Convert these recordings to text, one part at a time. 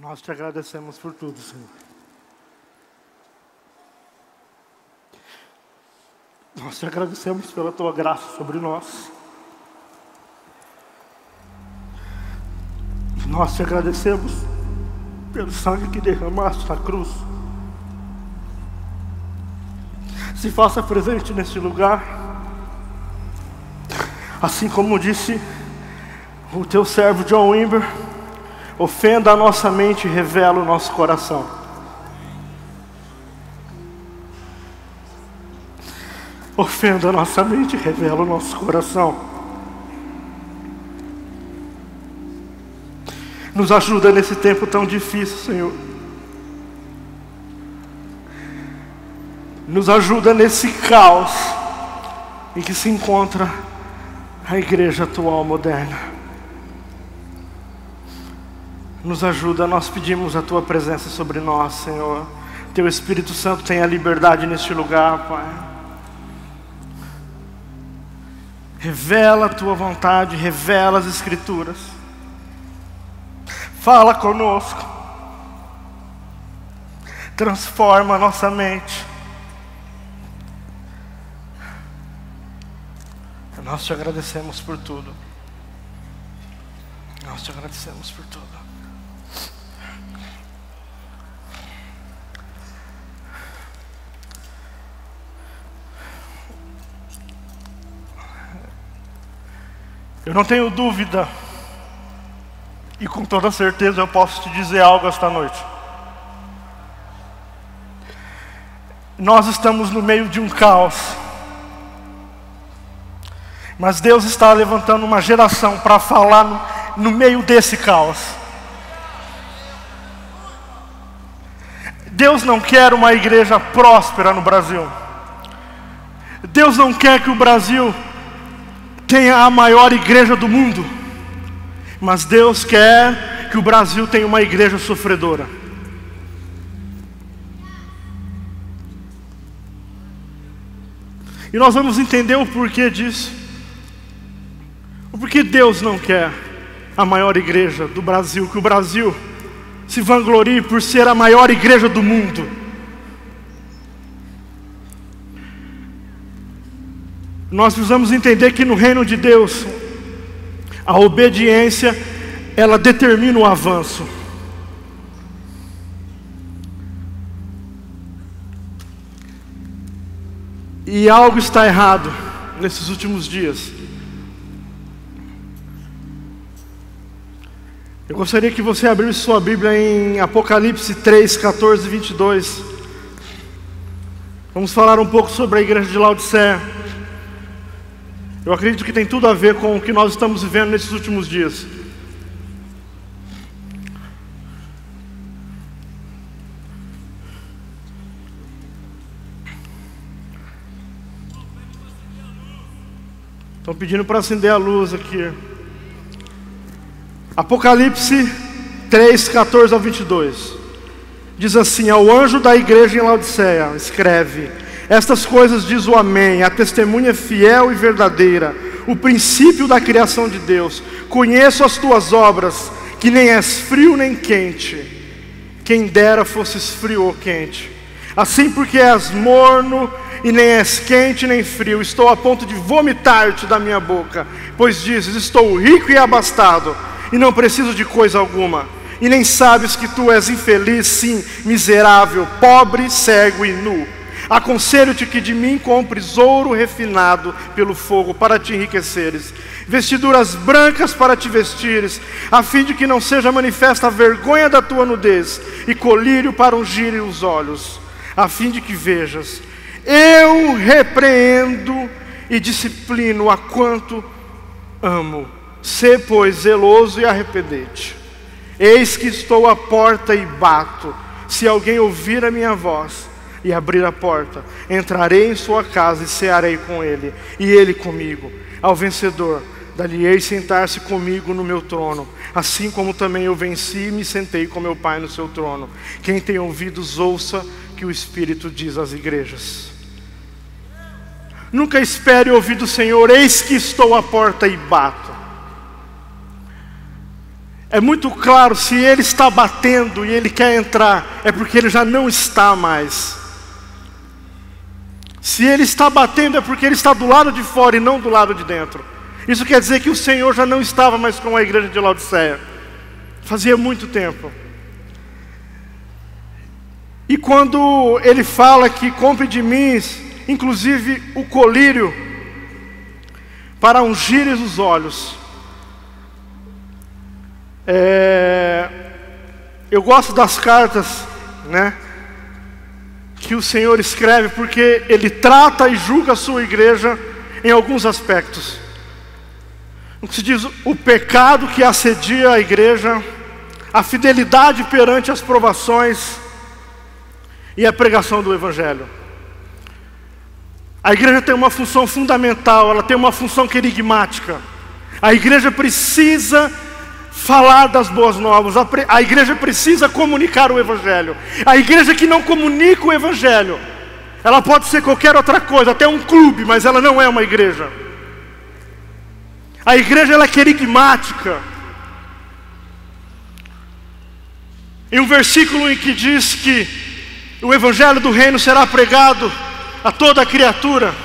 Nós te agradecemos por tudo, Senhor. Nós te agradecemos pela tua graça sobre nós. Nós te agradecemos pelo sangue que derramaste na cruz. Se faça presente neste lugar, assim como disse o teu servo John Wimber, ofenda a nossa mente e revela o nosso coração. Ofenda a nossa mente e revela o nosso coração. Nos ajuda nesse tempo tão difícil, Senhor. Nos ajuda nesse caos em que se encontra a igreja atual moderna. Nos ajuda, nós pedimos a tua presença sobre nós, Senhor. Teu Espírito Santo tenha liberdade neste lugar, Pai. Revela a tua vontade, revela as Escrituras. Fala conosco. Transforma a nossa mente. Nós te agradecemos por tudo. Nós te agradecemos por tudo. Eu não tenho dúvida, e com toda certeza eu posso te dizer algo esta noite. Nós estamos no meio de um caos, mas Deus está levantando uma geração para falar no meio desse caos. Deus não quer uma igreja próspera no Brasil. Deus não quer que o Brasil tenha a maior igreja do mundo. Mas Deus quer que o Brasil tenha uma igreja sofredora. E nós vamos entender o porquê disso. O porquê Deus não quer a maior igreja do Brasil, que o Brasil se vanglorie por ser a maior igreja do mundo. Nós precisamos entender que no reino de Deus, a obediência, ela determina o avanço. E algo está errado nesses últimos dias. Eu gostaria que você abrisse sua Bíblia em Apocalipse 3, 14 e 22. Vamos falar um pouco sobre a igreja de Laodiceia. Eu acredito que tem tudo a ver com o que nós estamos vivendo nesses últimos dias. Estão pedindo para acender a luz aqui. Apocalipse 3, 14 ao 22. Diz assim: ao anjo da igreja em Laodiceia, escreve: estas coisas diz o Amém, a testemunha fiel e verdadeira, o princípio da criação de Deus. Conheço as tuas obras, que nem és frio nem quente. Quem dera fosses frio ou quente. Assim, porque és morno e nem és quente nem frio, estou a ponto de vomitar-te da minha boca. Pois dizes: estou rico e abastado, e não preciso de coisa alguma. E nem sabes que tu és infeliz, sim, miserável, pobre, cego e nu. Aconselho-te que de mim compres ouro refinado pelo fogo, para te enriqueceres, vestiduras brancas para te vestires, a fim de que não seja manifesta a vergonha da tua nudez, e colírio para ungir os olhos, a fim de que vejas. Eu repreendo e disciplino a quanto amo. Sê, pois, zeloso e arrependente. Eis que estou à porta e bato. Se alguém ouvir a minha voz e abrir a porta, entrarei em sua casa e cearei com ele, e ele comigo. Ao vencedor dar-lhe-ei sentar-se comigo no meu trono, assim como também eu venci e me sentei com meu Pai no seu trono. Quem tem ouvidos, ouça que o Espírito diz às igrejas. Nunca espere ouvir do Senhor: eis que estou à porta e bato. É muito claro, se ele está batendo e ele quer entrar, é porque ele já não está mais. Se ele está batendo, é porque ele está do lado de fora e não do lado de dentro. Isso quer dizer que o Senhor já não estava mais com a igreja de Laodiceia. Fazia muito tempo. E quando ele fala que compre de mim, inclusive o colírio, para ungires os olhos. Eu gosto das cartas, né, que o Senhor escreve, porque Ele trata e julga a sua igreja em alguns aspectos. O que se diz, o pecado que assedia a igreja, a fidelidade perante as provações e a pregação do Evangelho. A igreja tem uma função fundamental, ela tem uma função querigmática. A igreja precisa falar das boas novas, a igreja precisa comunicar o Evangelho. A igreja que não comunica o Evangelho, ela pode ser qualquer outra coisa, até um clube, mas ela não é uma igreja. A igreja, ela é querigmática. Em um versículo em que diz que o Evangelho do reino será pregado a toda a criatura,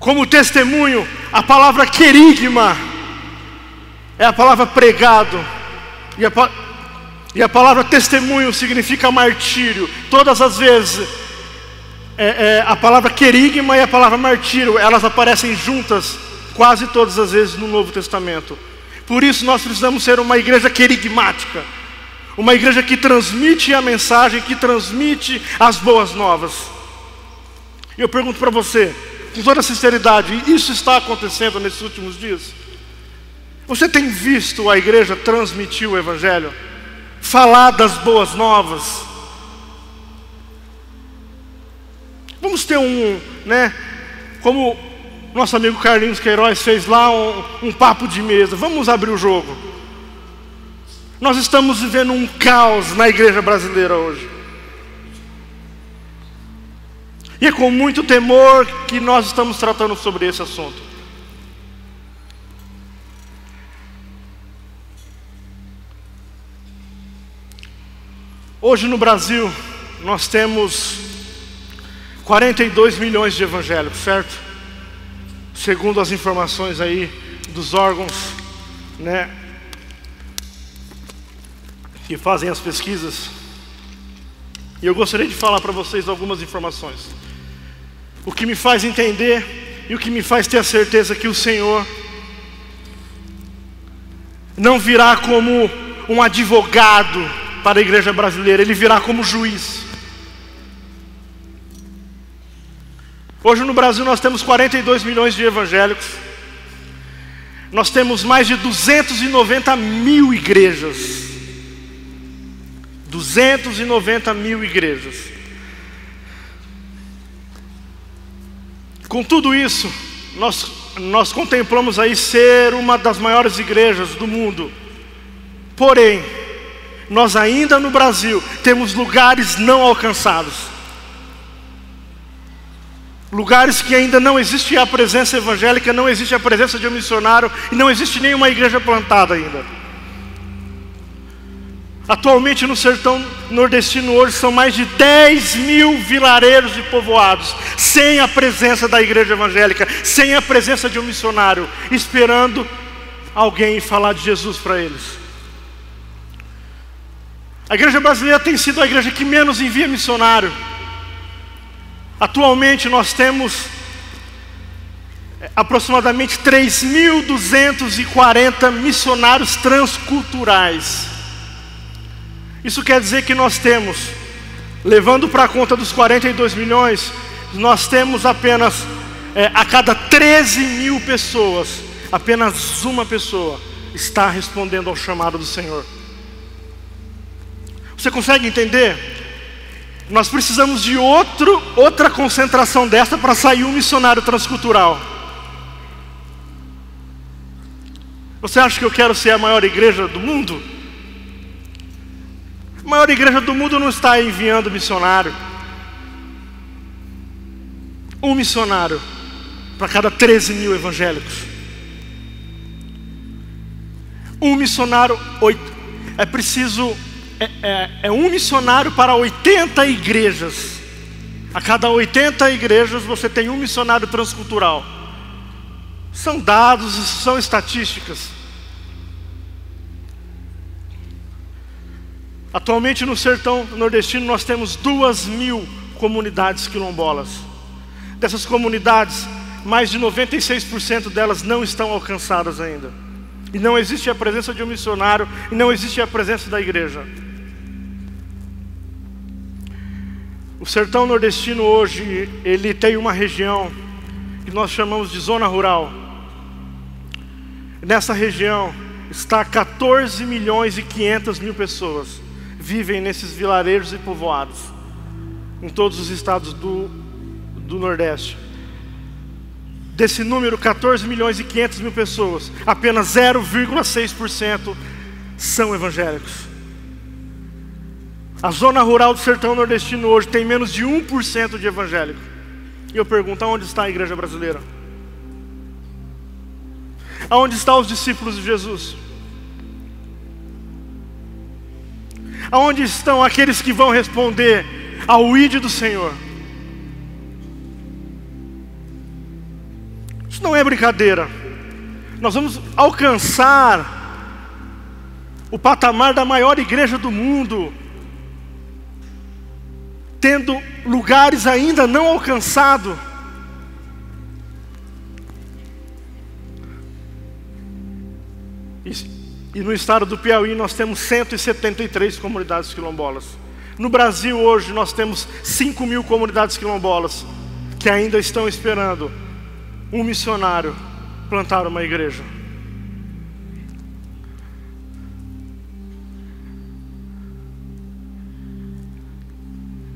como testemunho, a palavra querigma é a palavra pregado, e a palavra testemunho significa martírio. Todas as vezes a palavra querigma e a palavra martírio, elas aparecem juntas quase todas as vezes no Novo Testamento. Por isso nós precisamos ser uma igreja querigmática, uma igreja que transmite a mensagem, que transmite as boas novas. E eu pergunto para você, com toda sinceridade, isso está acontecendo nesses últimos dias? Você tem visto a igreja transmitir o Evangelho? Falar das boas novas? Vamos ter como nosso amigo Carlinhos Queiroz fez lá, um papo de mesa. Vamos abrir o jogo. Nós estamos vivendo um caos na igreja brasileira hoje. E é com muito temor que nós estamos tratando sobre esse assunto. Hoje no Brasil, nós temos 42 milhões de evangélicos, certo? Segundo as informações aí dos órgãos, né, que fazem as pesquisas. E eu gostaria de falar para vocês algumas informações. O que me faz entender e o que me faz ter a certeza que o Senhor não virá como um advogado para a igreja brasileira, Ele virá como juiz. Hoje no Brasil nós temos 42 milhões de evangélicos. Nós temos mais de 290 mil igrejas. 290 mil igrejas. Com tudo isso, nós contemplamos aí ser uma das maiores igrejas do mundo. Porém, nós ainda no Brasil temos lugares não alcançados. Lugares que ainda não existe a presença evangélica, não existe a presença de um missionário e não existe nenhuma igreja plantada ainda. Atualmente no sertão nordestino hoje são mais de 10 mil vilareiros e povoados sem a presença da igreja evangélica, sem a presença de um missionário, esperando alguém falar de Jesus para eles. A igreja brasileira tem sido a igreja que menos envia missionário. Atualmente nós temos aproximadamente 3.240 missionários transculturais. Isso quer dizer que nós temos, levando para a conta dos 42 milhões, nós temos apenas, a cada 13 mil pessoas, apenas uma pessoa está respondendo ao chamado do Senhor. Você consegue entender? Nós precisamos de outra concentração dessa para sair um missionário transcultural. Você acha que eu quero ser a maior igreja do mundo? A maior igreja do mundo não está enviando missionário. Um missionário para cada 13 mil evangélicos. Um missionário, um missionário para 80 igrejas. A cada 80 igrejas você tem um missionário transcultural. São dados, são estatísticas. Atualmente no sertão nordestino nós temos 2.000 comunidades quilombolas. Dessas comunidades, mais de 96% delas não estão alcançadas ainda. E não existe a presença de um missionário, e não existe a presença da igreja. O sertão nordestino hoje, ele tem uma região que nós chamamos de zona rural. Nessa região está 14.500.000 pessoas. Vivem nesses vilarejos e povoados, em todos os estados do Nordeste. Desse número, 14.500.000 pessoas, apenas 0,6% são evangélicos. A zona rural do sertão nordestino hoje tem menos de 1% de evangélico. E eu pergunto, aonde está a igreja brasileira? Aonde estão os discípulos de Jesus? Aonde estão aqueles que vão responder ao ID do Senhor? Isso não é brincadeira. Nós vamos alcançar o patamar da maior igreja do mundo, tendo lugares ainda não alcançados. E no estado do Piauí nós temos 173 comunidades quilombolas. No Brasil hoje nós temos 5.000 comunidades quilombolas que ainda estão esperando um missionário plantar uma igreja.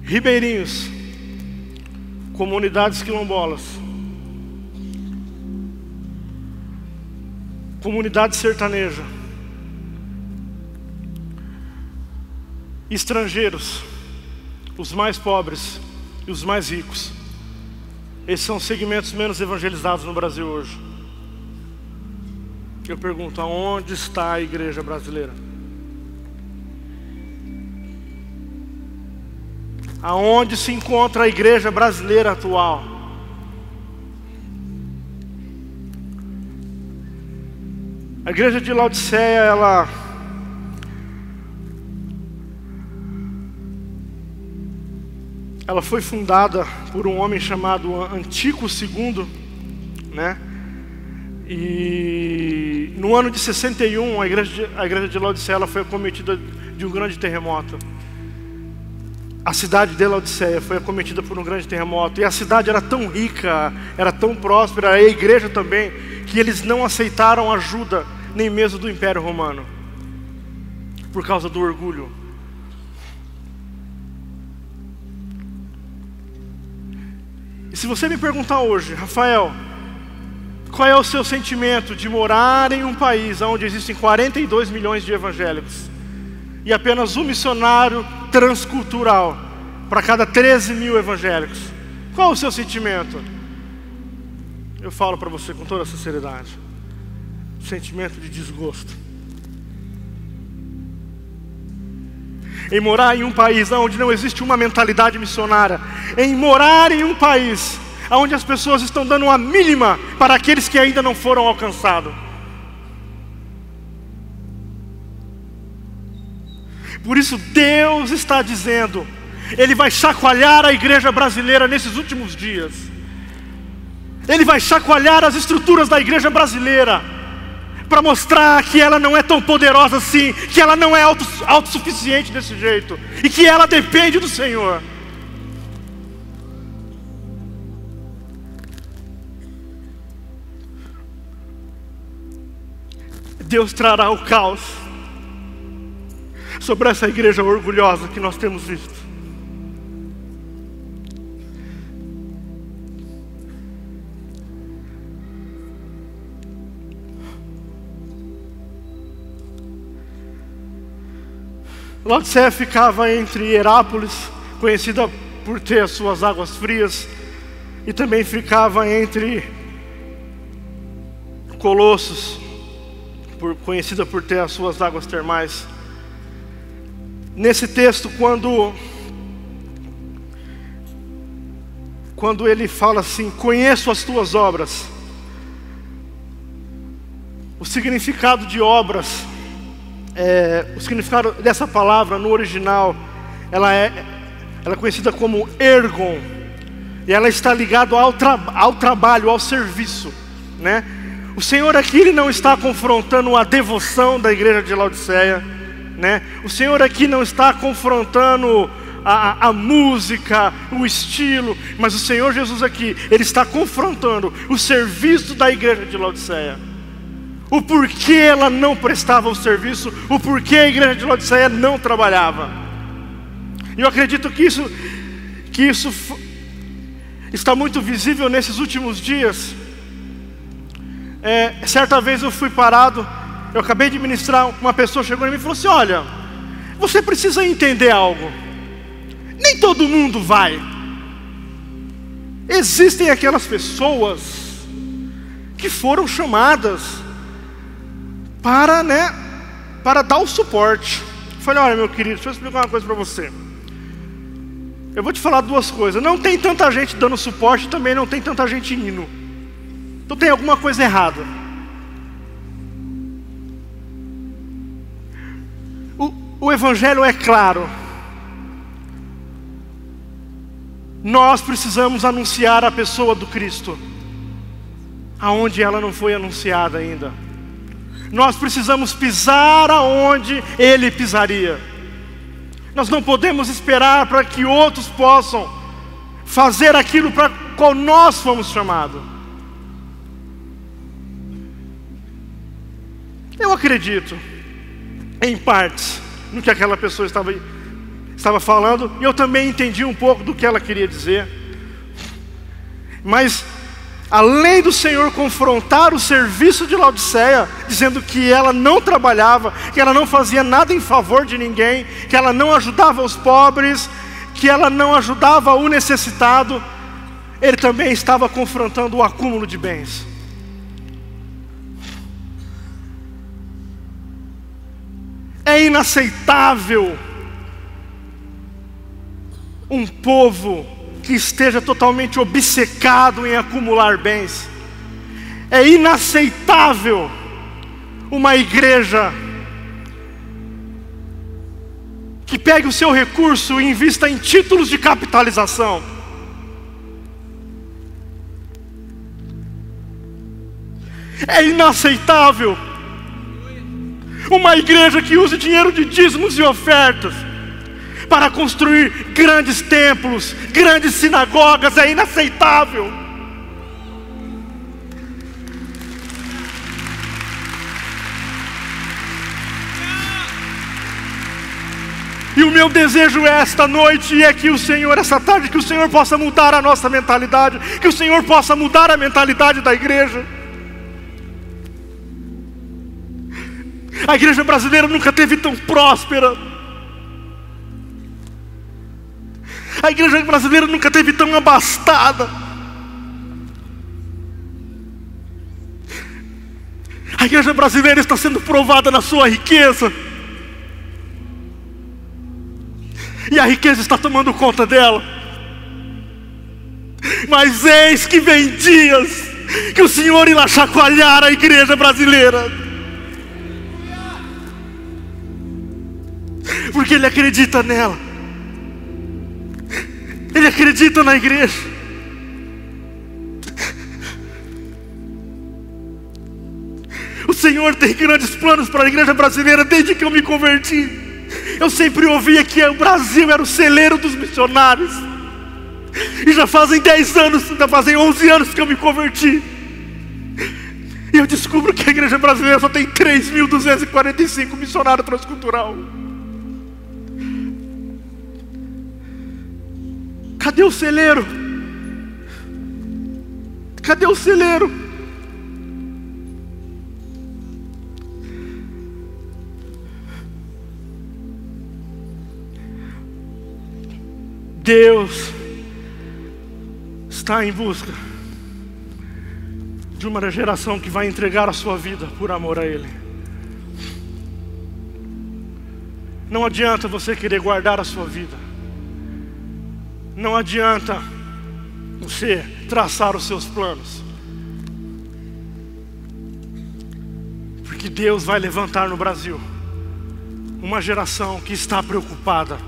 Ribeirinhos, comunidades quilombolas, comunidade sertaneja, estrangeiros, os mais pobres e os mais ricos. Esses são os segmentos menos evangelizados no Brasil hoje. Eu pergunto, aonde está a igreja brasileira? Aonde se encontra a igreja brasileira atual? A igreja de Laodiceia, ela foi fundada por um homem chamado Antíoco II, né? E no ano de 61, a igreja de Laodiceia ela foi acometida de um grande terremoto. A cidade de Laodiceia foi acometida por um grande terremoto. E a cidade era tão rica, era tão próspera, a igreja também, que eles não aceitaram ajuda, nem mesmo do Império Romano, por causa do orgulho. E se você me perguntar hoje, Rafael, qual é o seu sentimento de morar em um país onde existem 42 milhões de evangélicos e apenas um missionário transcultural para cada 13.000 evangélicos? Qual é o seu sentimento? Eu falo para você com toda sinceridade, sentimento de desgosto. Em morar em um país onde não existe uma mentalidade missionária, em morar em um país onde as pessoas estão dando uma mínima para aqueles que ainda não foram alcançados. Por isso Deus está dizendo, Ele vai chacoalhar a igreja brasileira nesses últimos dias. Ele vai chacoalhar as estruturas da igreja brasileira, para mostrar que ela não é tão poderosa assim, que ela não é autossuficiente desse jeito, e que ela depende do Senhor. Deus trará o caos sobre essa igreja orgulhosa que nós temos visto. Laodiceia ficava entre Hierápolis, conhecida por ter as suas águas frias, e também ficava entre Colossos, conhecida por ter as suas águas termais. Nesse texto, quando ele fala assim, conheço as tuas obras, o significado de obras, o significado dessa palavra no original, ela é conhecida como ergon, e ela está ligada ao trabalho, ao serviço, né? O Senhor aqui, Ele não está confrontando a devoção da igreja de Laodiceia, né? O Senhor aqui não está confrontando a música, o estilo, mas o Senhor Jesus aqui, Ele está confrontando o serviço da igreja de Laodiceia. O porquê ela não prestava o serviço, o porquê a igreja de Laodiceia não trabalhava. E eu acredito que isso está muito visível nesses últimos dias. Certa vez eu fui parado, eu acabei de ministrar, uma pessoa chegou em mim e falou assim: olha, você precisa entender algo, nem todo mundo vai. Existem aquelas pessoas que foram chamadas para dar o suporte. Eu falei: olha, meu querido, deixa eu explicar uma coisa para você. Eu vou te falar duas coisas. Não tem tanta gente dando suporte, também não tem tanta gente indo. Então tem alguma coisa errada. O Evangelho é claro. Nós precisamos anunciar a pessoa do Cristo aonde ela não foi anunciada ainda. Nós precisamos pisar aonde Ele pisaria. Nós não podemos esperar para que outros possam fazer aquilo para qual nós fomos chamados. Eu acredito, em partes, no que aquela pessoa estava falando, e eu também entendi um pouco do que ela queria dizer. Mas, além do Senhor confrontar o serviço de Laodiceia, dizendo que ela não trabalhava, que ela não fazia nada em favor de ninguém, que ela não ajudava os pobres, que ela não ajudava o necessitado, Ele também estava confrontando o acúmulo de bens. É inaceitável um povo que esteja totalmente obcecado em acumular bens. É inaceitável uma igreja que pegue o seu recurso e invista em títulos de capitalização. É inaceitável uma igreja que use dinheiro de dízimos e ofertas para construir grandes templos, grandes sinagogas. É inaceitável. E o meu desejo esta noite é que o Senhor, essa tarde, que o Senhor possa mudar a nossa mentalidade, que o Senhor possa mudar a mentalidade da igreja. A igreja brasileira nunca teve tão próspera. A igreja brasileira nunca teve tão abastada. A igreja brasileira está sendo provada na sua riqueza. E a riqueza está tomando conta dela. Mas eis que vem dias que o Senhor irá chacoalhar a igreja brasileira. Porque Ele acredita nela. Ele acredita na igreja. O Senhor tem grandes planos para a igreja brasileira desde que eu me converti. Eu sempre ouvia que o Brasil era o celeiro dos missionários. E já fazem 10 anos, já fazem 11 anos que eu me converti. E eu descubro que a igreja brasileira só tem 3.245 missionários transcultural. Cadê o celeiro? Cadê o celeiro? Deus está em busca de uma geração que vai entregar a sua vida por amor a Ele. Não adianta você querer guardar a sua vida. Não adianta você traçar os seus planos. Porque Deus vai levantar no Brasil uma geração que está preocupada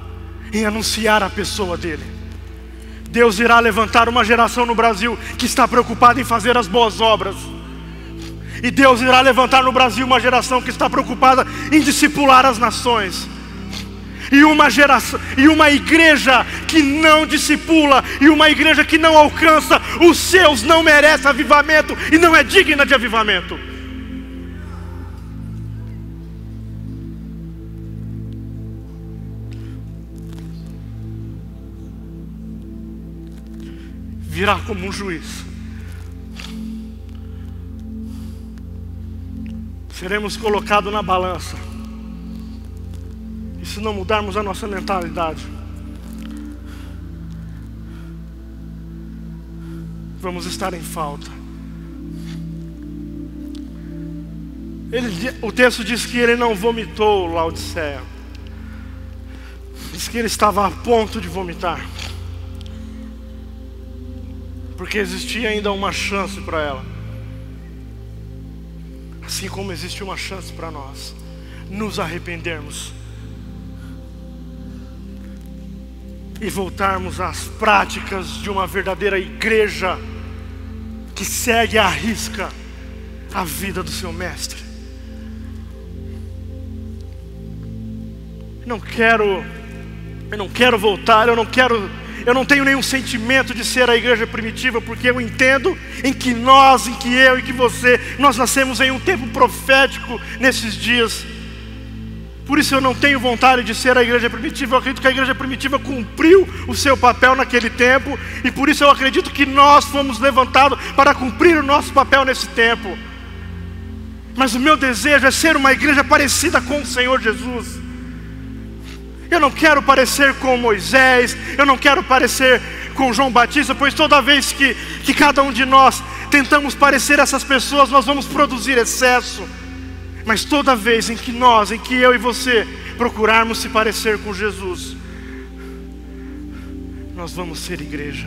em anunciar a pessoa dele. Deus irá levantar uma geração no Brasil que está preocupada em fazer as boas obras. E Deus irá levantar no Brasil uma geração que está preocupada em discipular as nações. E uma geração, e uma igreja que não discipula, e uma igreja que não alcança os seus, não merece avivamento e não é digna de avivamento. Virá como um juiz. Seremos colocados na balança. E se não mudarmos a nossa mentalidade, vamos estar em falta. O texto diz que ele não vomitou Laodiceia. Diz que ele estava a ponto de vomitar. Porque existia ainda uma chance para ela. Assim como existe uma chance para nós nos arrependermos e voltarmos às práticas de uma verdadeira igreja que segue à risca a vida do seu mestre. Eu não quero voltar, eu não tenho nenhum sentimento de ser a igreja primitiva, porque eu entendo em que eu e que você, nós nascemos em um tempo profético nesses dias. Por isso eu não tenho vontade de ser a igreja primitiva. Eu acredito que a igreja primitiva cumpriu o seu papel naquele tempo, e por isso eu acredito que nós fomos levantados para cumprir o nosso papel nesse tempo. Mas o meu desejo é ser uma igreja parecida com o Senhor Jesus. Eu não quero parecer com Moisés, eu não quero parecer com João Batista, pois toda vez que cada um de nós tentamos parecer essas pessoas, nós vamos produzir excesso. Mas toda vez em que eu e você procurarmos se parecer com Jesus, nós vamos ser igreja.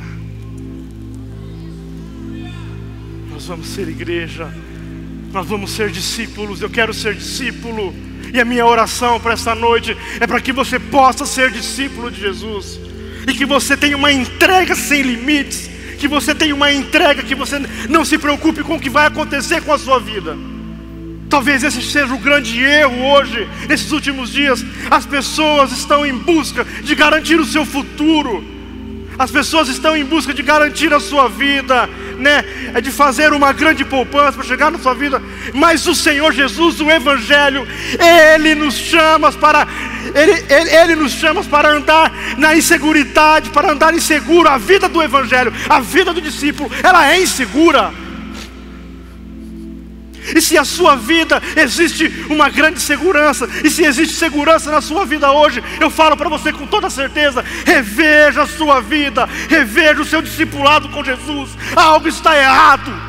Nós vamos ser igreja. Nós vamos ser discípulos. Eu quero ser discípulo. E a minha oração para esta noite é para que você possa ser discípulo de Jesus. E que você tenha uma entrega sem limites. Que você tenha uma entrega, que você não se preocupe com o que vai acontecer com a sua vida. Talvez esse seja o grande erro hoje, nesses últimos dias. As pessoas estão em busca de garantir o seu futuro. As pessoas estão em busca de garantir a sua vida, né? É de fazer uma grande poupança para chegar na sua vida. Mas o Senhor Jesus, o Evangelho, Ele nos chama para andar na inseguridade, para andar inseguro. A vida do Evangelho, a vida do discípulo, ela é insegura. E se a sua vida existe uma grande segurança, e se existe segurança na sua vida hoje, eu falo para você com toda certeza: reveja a sua vida, reveja o seu discipulado com Jesus. Algo está errado.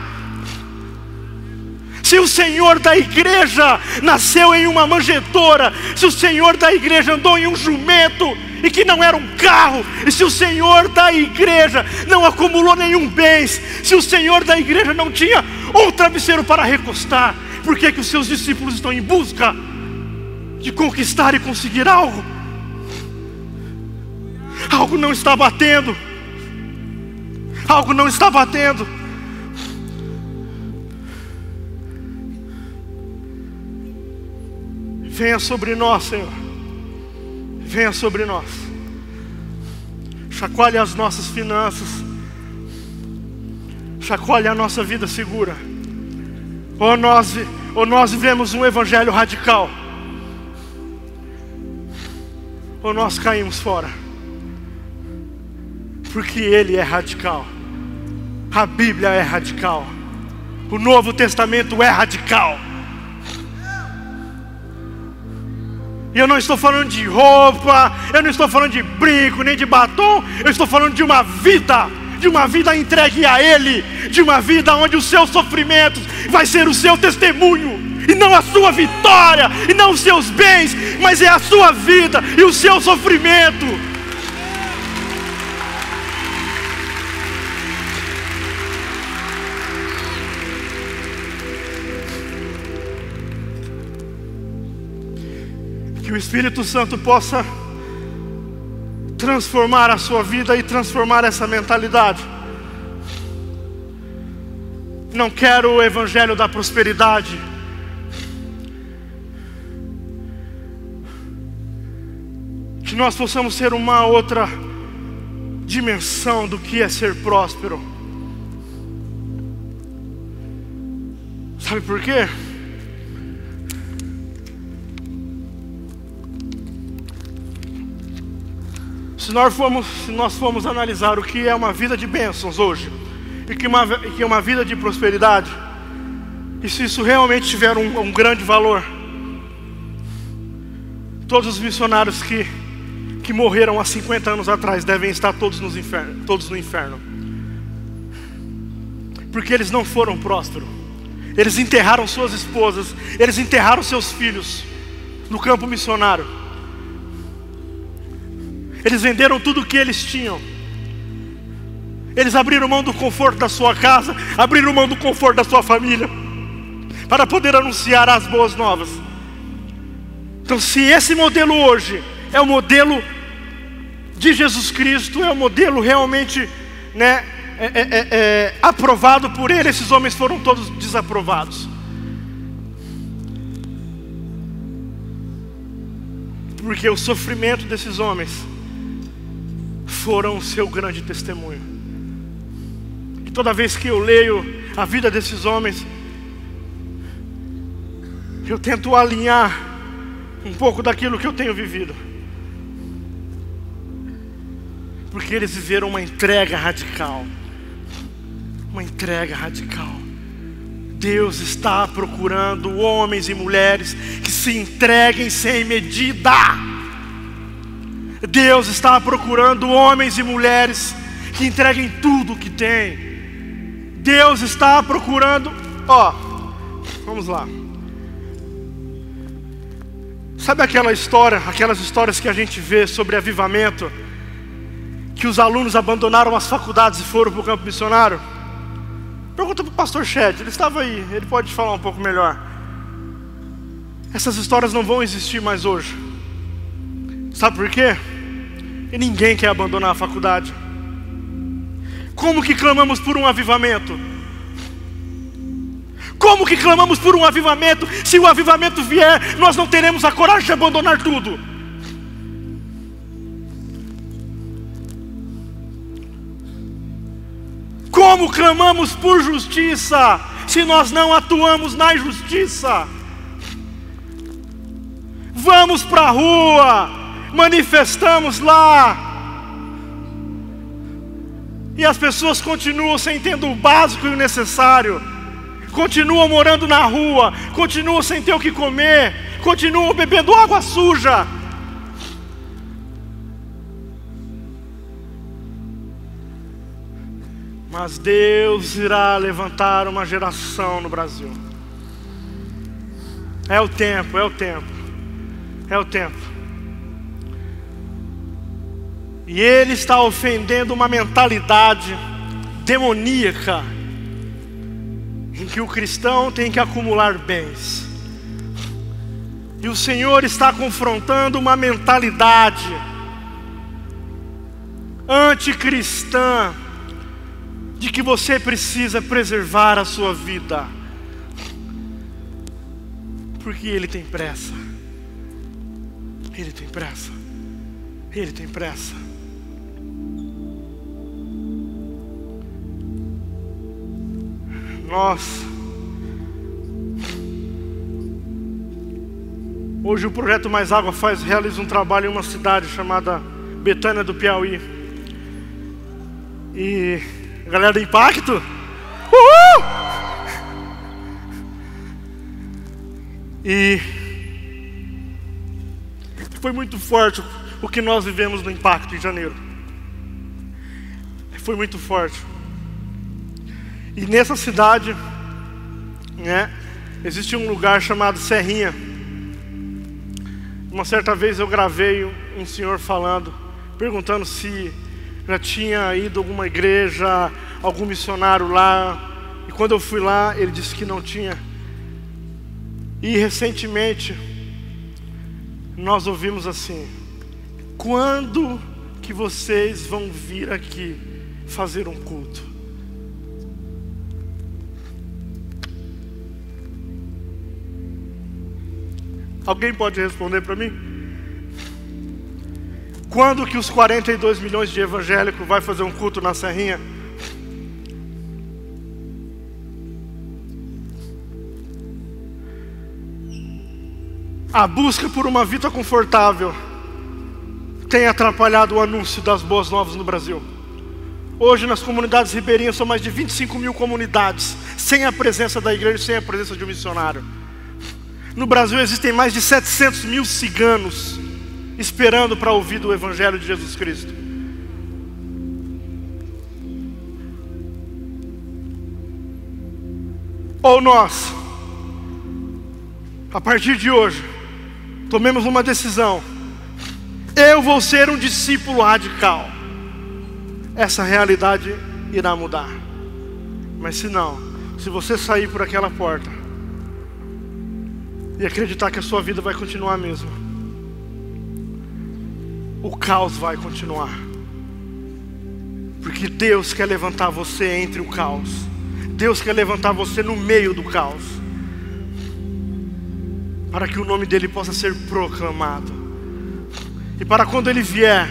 Se o Senhor da igreja nasceu em uma manjedoura, se o Senhor da igreja andou em um jumento e que não era um carro, e se o Senhor da igreja não acumulou nenhum bens, se o Senhor da igreja não tinha um travesseiro para recostar, por que os seus discípulos estão em busca de conquistar e conseguir algo? Algo não está batendo. Algo não está batendo. Venha sobre nós, Senhor. Venha sobre nós. Chacoalhe as nossas finanças. Chacoalhe a nossa vida segura. Ou nós vivemos um evangelho radical, ou nós caímos fora. Porque ele é radical. A Bíblia é radical. O Novo Testamento é radical. E eu não estou falando de roupa, eu não estou falando de brinco, nem de batom. Eu estou falando de uma vida entregue a Ele, de uma vida onde os seus sofrimentos vai ser o seu testemunho. e não a sua vitória, e não os seus bens, mas é a sua vida e o seu sofrimento. Que o Espírito Santo possa transformar a sua vida e transformar essa mentalidade. Não quero o evangelho da prosperidade. Que nós possamos ser uma outra dimensão do que é ser próspero. Sabe por quê? Se nós formos analisar o que é uma vida de bênçãos hoje, e que é uma vida de prosperidade, e se isso realmente tiver um grande valor, todos os missionários que morreram há 50 anos atrás devem estar todos no inferno. Porque eles não foram prósperos. Eles enterraram suas esposas, eles enterraram seus filhos no campo missionário. Eles venderam tudo o que eles tinham. Eles abriram mão do conforto da sua casa, abriram mão do conforto da sua família, para poder anunciar as boas novas. Então, se esse modelo hoje é o modelo de Jesus Cristo, é o modelo realmente, aprovado por Ele, esses homens foram todos desaprovados. Porque o sofrimento desses homens foram o seu grande testemunho. E toda vez que eu leio a vida desses homens, eu tento alinhar um pouco daquilo que eu tenho vivido. Porque eles viveram uma entrega radical. Uma entrega radical. Deus está procurando homens e mulheres que se entreguem sem medida. Deus está procurando homens e mulheres que entreguem tudo o que têm. Deus está procurando, vamos lá. Sabe aquelas histórias que a gente vê sobre avivamento? Que os alunos abandonaram as faculdades e foram para o campo missionário? Pergunta para o pastor Shed, ele estava aí, ele pode falar um pouco melhor. Essas histórias não vão existir mais hoje. Sabe por quê? E ninguém quer abandonar a faculdade. Como que clamamos por um avivamento? Como que clamamos por um avivamento? Se o avivamento vier, nós não teremos a coragem de abandonar tudo. Como clamamos por justiça, se nós não atuamos na justiça? Vamos para a rua, manifestamos lá, e as pessoas continuam sem ter o básico e o necessário, continuam morando na rua, continuam sem ter o que comer, continuam bebendo água suja. Mas Deus irá levantar uma geração no Brasil. É o tempo, é o tempo, é o tempo. E Ele está ofendendo uma mentalidade demoníaca, em que o cristão tem que acumular bens. E o Senhor está confrontando uma mentalidade anticristã, de que você precisa preservar a sua vida, porque Ele tem pressa. Ele tem pressa. Ele tem pressa. Hoje o Projeto Mais Água realiza um trabalho em uma cidade chamada Betânia do Piauí. E a galera do Impacto, uhul! E foi muito forte o que nós vivemos no Impacto em janeiro. Foi muito forte. E nessa cidade, Existe um lugar chamado Serrinha. Uma certa vez eu gravei um senhor falando, perguntando se já tinha ido a alguma igreja, algum missionário lá. E quando eu fui lá, ele disse que não tinha. E recentemente, nós ouvimos assim: quando que vocês vão vir aqui fazer um culto? Alguém pode responder para mim? Quando que os 42 milhões de evangélicos vai fazer um culto na Serrinha? A busca por uma vida confortável tem atrapalhado o anúncio das boas novas no Brasil. Hoje nas comunidades ribeirinhas são mais de 25 mil comunidades, sem a presença da igreja, sem a presença de um missionário. No Brasil existem mais de 700 mil ciganos esperando para ouvir do Evangelho de Jesus Cristo. Ou nós, a partir de hoje, tomemos uma decisão: eu vou ser um discípulo radical. Essa realidade irá mudar. Mas se não, se você sair por aquela porta e acreditar que a sua vida vai continuar a mesma, o caos vai continuar. Porque Deus quer levantar você entre o caos. Deus quer levantar você no meio do caos, para que o nome dele possa ser proclamado. E para quando ele vier,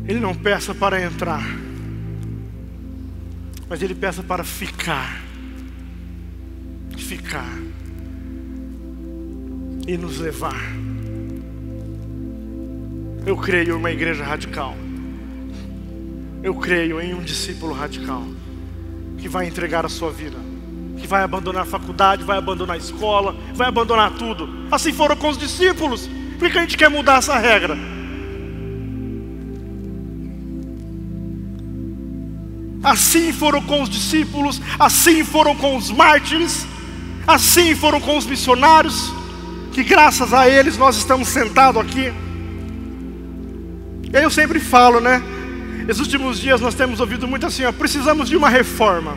ele não peça para entrar, mas ele peça para ficar e nos levar. Eu creio em uma igreja radical. Eu creio em um discípulo radical que vai entregar a sua vida, que vai abandonar a faculdade, vai abandonar a escola, vai abandonar tudo. Assim foram com os discípulos. Por que a gente quer mudar essa regra? Assim foram com os discípulos, assim foram com os mártires, assim foram com os missionários, que graças a eles nós estamos sentados aqui. Eu sempre falo, né? Nos últimos dias nós temos ouvido muito assim, ó, precisamos de uma reforma,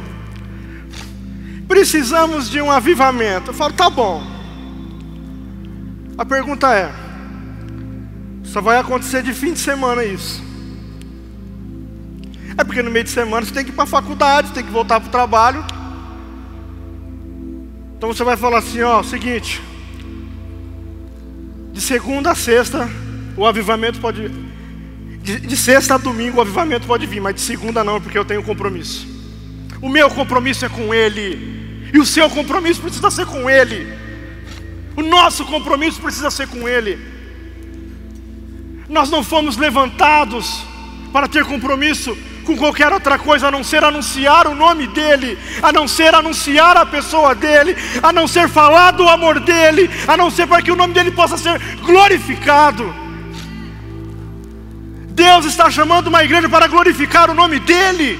precisamos de um avivamento. Eu falo, tá bom. A pergunta é: só vai acontecer de fim de semana isso? É porque no meio de semana você tem que ir para a faculdade, tem que voltar para o trabalho. Então você vai falar assim, ó, seguinte: de segunda a sexta o avivamento pode, de sexta a domingo o avivamento pode vir, mas de segunda não, porque eu tenho compromisso. O meu compromisso é com Ele, e o seu compromisso precisa ser com Ele. O nosso compromisso precisa ser com Ele. Nós não fomos levantados para ter compromisso com qualquer outra coisa, a não ser anunciar o nome dEle, a não ser anunciar a pessoa dEle, a não ser falar do amor dEle, a não ser para que o nome dEle possa ser glorificado. Deus está chamando uma igreja para glorificar o nome dEle.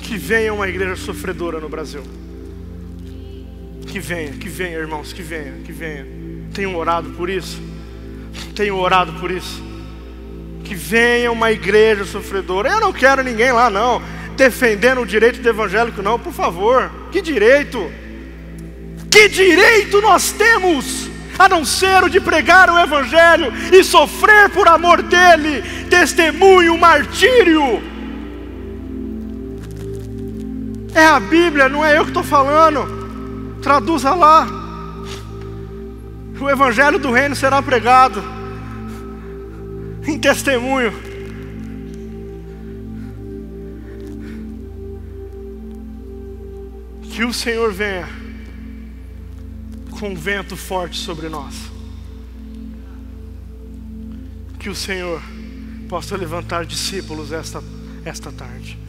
Que venha uma igreja sofredora no Brasil. Que venha, irmãos, que venha. Tenho orado por isso. Que venha uma igreja sofredora. Eu não quero ninguém lá não, defendendo o direito do evangélico não, por favor. Que direito? Que direito nós temos, a não ser o de pregar o evangelho e sofrer por amor dele, testemunho, martírio? É a Bíblia, não é eu que estou falando. Traduza lá. O evangelho do reino será pregado em testemunho. Que o Senhor venha com um vento forte sobre nós. Que o Senhor possa levantar discípulos esta tarde.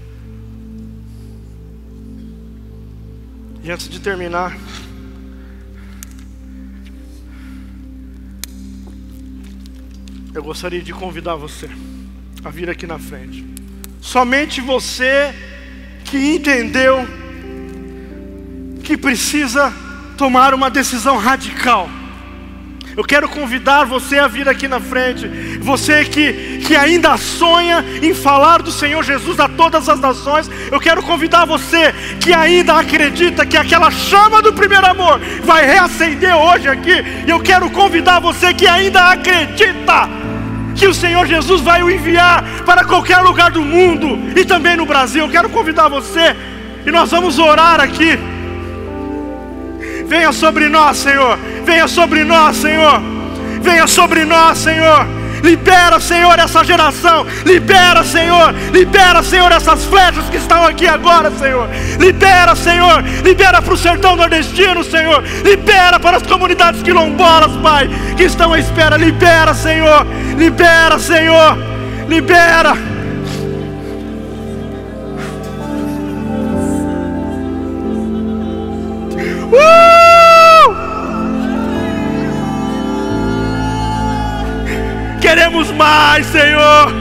E antes de terminar, Eu gostaria de convidar você a vir aqui na frente. Somente você que entendeu que precisa tomar uma decisão radical. Eu quero convidar você a vir aqui na frente. Você que ainda sonha em falar do Senhor Jesus a todas as nações. Eu quero convidar você que ainda acredita que aquela chama do primeiro amor vai reacender hoje aqui. E eu quero convidar você que ainda acredita que o Senhor Jesus vai o enviar para qualquer lugar do mundo e também no Brasil. Eu quero convidar você e nós vamos orar aqui. Venha sobre nós, Senhor. Venha sobre nós, Senhor. Venha sobre nós, Senhor. Libera, Senhor, essa geração. Libera, Senhor. Libera, Senhor, essas flechas que estão aqui agora, Senhor. Libera, Senhor. Libera para o sertão nordestino, Senhor. Libera para as comunidades quilombolas, Pai, que estão à espera. Libera, Senhor. Libera, Senhor. Libera. Queremos mais, Senhor.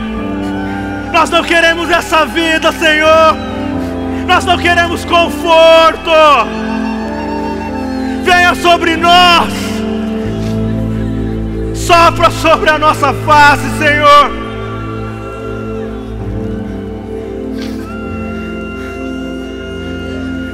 Nós não queremos essa vida, Senhor. Nós não queremos conforto. Venha sobre nós. Sopra sobre a nossa face, Senhor.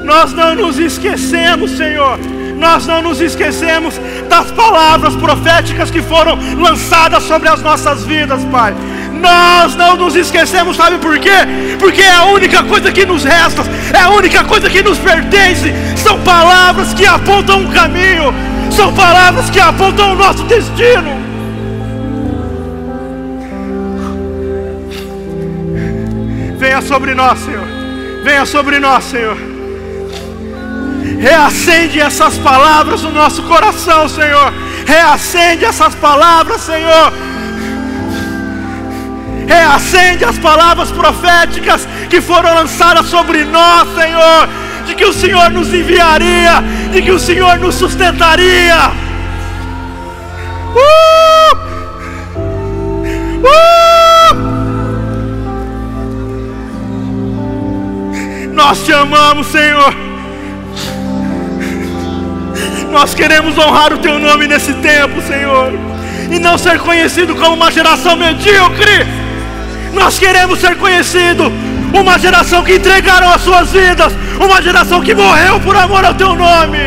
Nós não nos esquecemos, Senhor. Nós não nos esquecemos das palavras proféticas que foram lançadas sobre as nossas vidas, Pai. Nós não nos esquecemos, sabe por quê? Porque é a única coisa que nos resta, é a única coisa que nos pertence. São palavras que apontam um caminho, são palavras que apontam o nosso destino. Venha sobre nós, Senhor. Venha sobre nós, Senhor. Reacende essas palavras no nosso coração, Senhor. Reacende essas palavras, Senhor. Reacende as palavras proféticas que foram lançadas sobre nós, Senhor. De que o Senhor nos enviaria, de que o Senhor nos sustentaria. Nós te amamos, Senhor. Nós queremos honrar o Teu nome nesse tempo, Senhor, e não ser conhecido como uma geração medíocre. Nós queremos ser conhecido uma geração que entregaram as suas vidas, uma geração que morreu por amor ao Teu nome.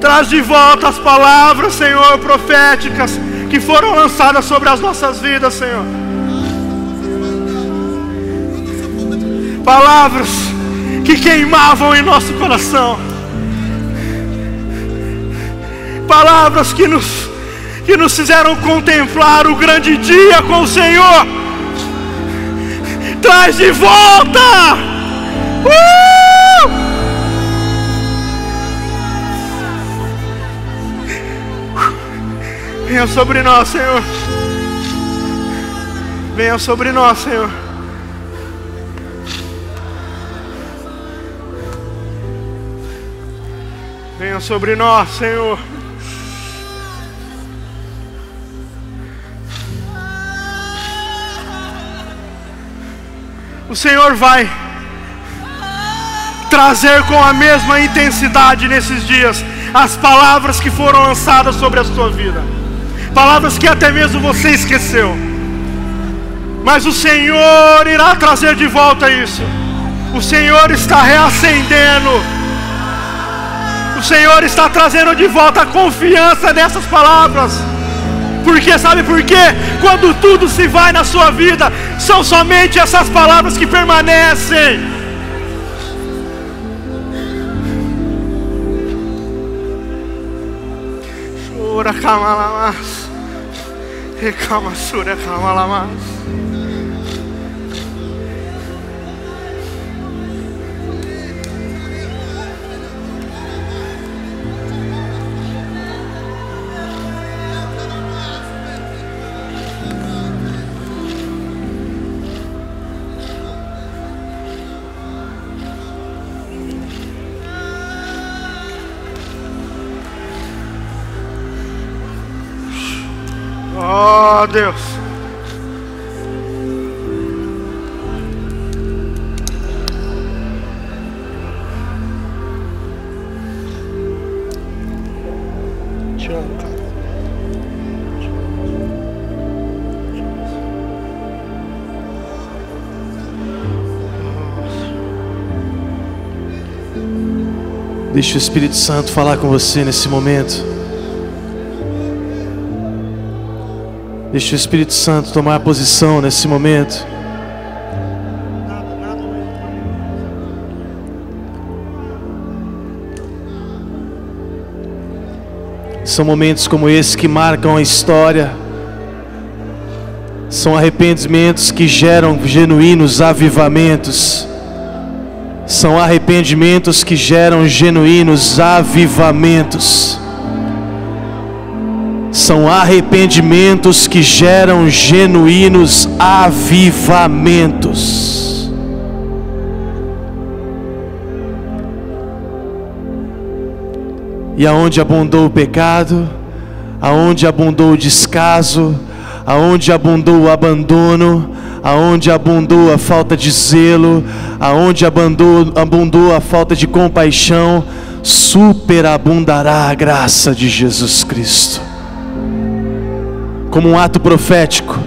Traz de volta as palavras, Senhor, proféticas que foram lançadas sobre as nossas vidas, Senhor. Palavras que queimavam em nosso coração. Palavras que nos fizeram contemplar o grande dia com o Senhor. Traz de volta. Venha sobre nós, Senhor. Venha sobre nós, Senhor. Venha sobre nós, Senhor. O Senhor vai trazer com a mesma intensidade nesses dias as palavras que foram lançadas sobre a sua vida. Palavras que até mesmo você esqueceu. Mas o Senhor irá trazer de volta isso. O Senhor está reacendendo. O Senhor está trazendo de volta a confiança nessas palavras. Porque sabe por quê? Quando tudo se vai na sua vida, são somente essas palavras que permanecem. Chora camalamas, recama sura camalamas. Oh, Deus. Te amo, cara. Deixa o Espírito Santo falar com você nesse momento. Deixa o Espírito Santo tomar posição nesse momento. São momentos como esse que marcam a história. São arrependimentos que geram genuínos avivamentos. São arrependimentos que geram genuínos avivamentos. São arrependimentos que geram genuínos avivamentos. E aonde abundou o pecado, aonde abundou o descaso, aonde abundou o abandono, aonde abundou a falta de zelo, aonde abundou a falta de compaixão, superabundará a graça de Jesus Cristo. Como um ato profético,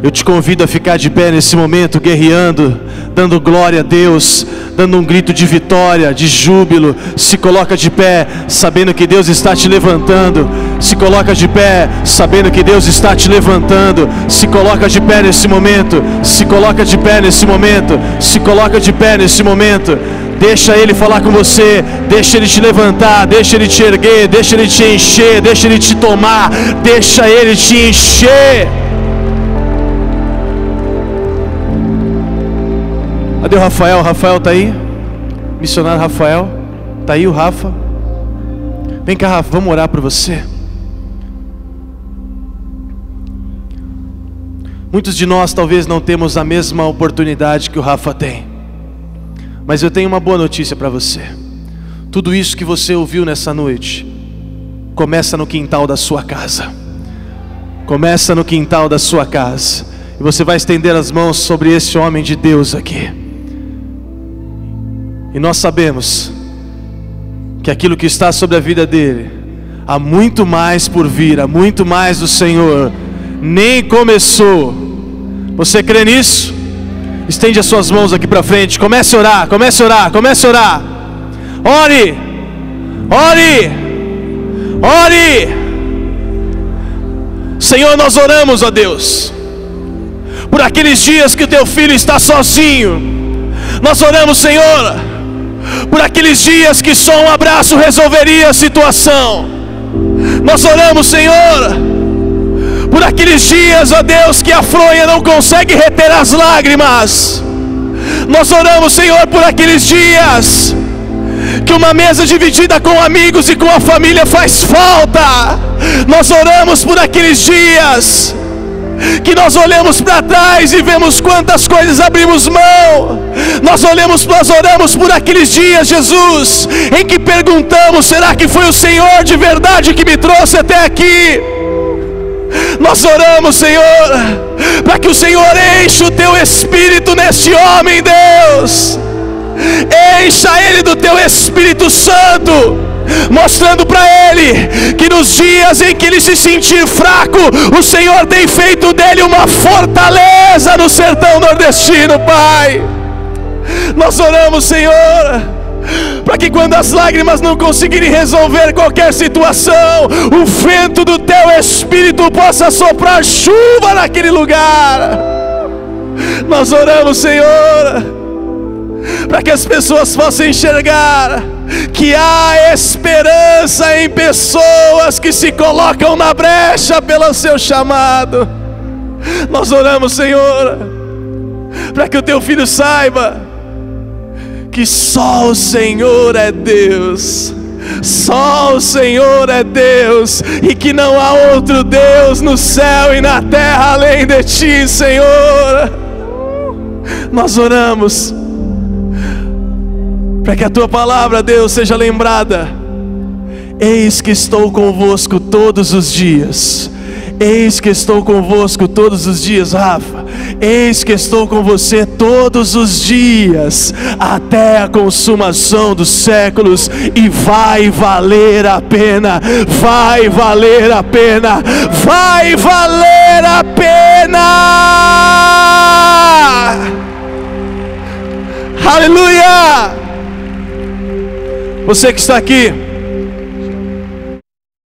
eu te convido a ficar de pé nesse momento, guerreando, dando glória a Deus, dando um grito de vitória, de júbilo. Se coloca de pé, sabendo que Deus está te levantando. Se coloca de pé, sabendo que Deus está te levantando. Se coloca de pé nesse momento. Se coloca de pé nesse momento. Se coloca de pé nesse momento. Deixa Ele falar com você. Deixa Ele te levantar. Deixa Ele te erguer. Deixa Ele te encher. Deixa Ele te tomar. Deixa Ele te encher. Cadê o Rafael? O Rafael tá aí? Missionário Rafael. Tá aí o Rafa? Vem cá, Rafa, vamos orar por você. Muitos de nós talvez não temos a mesma oportunidade que o Rafa tem. Mas eu tenho uma boa notícia para você. Tudo isso que você ouviu nessa noite começa no quintal da sua casa. Começa no quintal da sua casa. E você vai estender as mãos sobre esse homem de Deus aqui. E nós sabemos que aquilo que está sobre a vida dele, há muito mais por vir, há muito mais do Senhor. Nem começou. Você crê nisso? Estende as suas mãos aqui para frente. Comece a orar, comece a orar, comece a orar. Ore, ore, ore. Senhor, nós oramos, ó Deus, por aqueles dias que o teu filho está sozinho. Nós oramos, Senhor, por aqueles dias que só um abraço resolveria a situação. Nós oramos, Senhor, por aqueles dias, ó Deus, que a fronha não consegue reter as lágrimas. Nós oramos, Senhor, por aqueles dias que uma mesa dividida com amigos e com a família faz falta. Nós oramos por aqueles dias que nós olhamos para trás e vemos quantas coisas abrimos mão. Nós oramos por aqueles dias, Jesus, em que perguntamos: será que foi o Senhor de verdade que me trouxe até aqui? Nós oramos, Senhor, para que o Senhor encha o teu Espírito neste homem, Deus. Encha ele do teu Espírito Santo, mostrando para ele que nos dias em que ele se sentir fraco, o Senhor tem feito dele uma fortaleza no sertão nordestino, Pai. Nós oramos, Senhor, para que quando as lágrimas não conseguirem resolver qualquer situação, o vento do teu Espírito possa soprar chuva naquele lugar. Nós oramos, Senhor, para que as pessoas possam enxergar que há esperança em pessoas que se colocam na brecha pelo seu chamado. Nós oramos, Senhor, para que o teu filho saiba que só o Senhor é Deus. Só o Senhor é Deus, e que não há outro Deus no céu e na terra além de ti, Senhor. Nós oramos para que a tua palavra, Deus, seja lembrada. Eis que estou convosco todos os dias, Eis que estou convosco todos os dias, Rafa. Eis que estou com você todos os dias, até a consumação dos séculos. E vai valer a pena, vai valer a pena, vai valer a pena. Aleluia! Você que está aqui,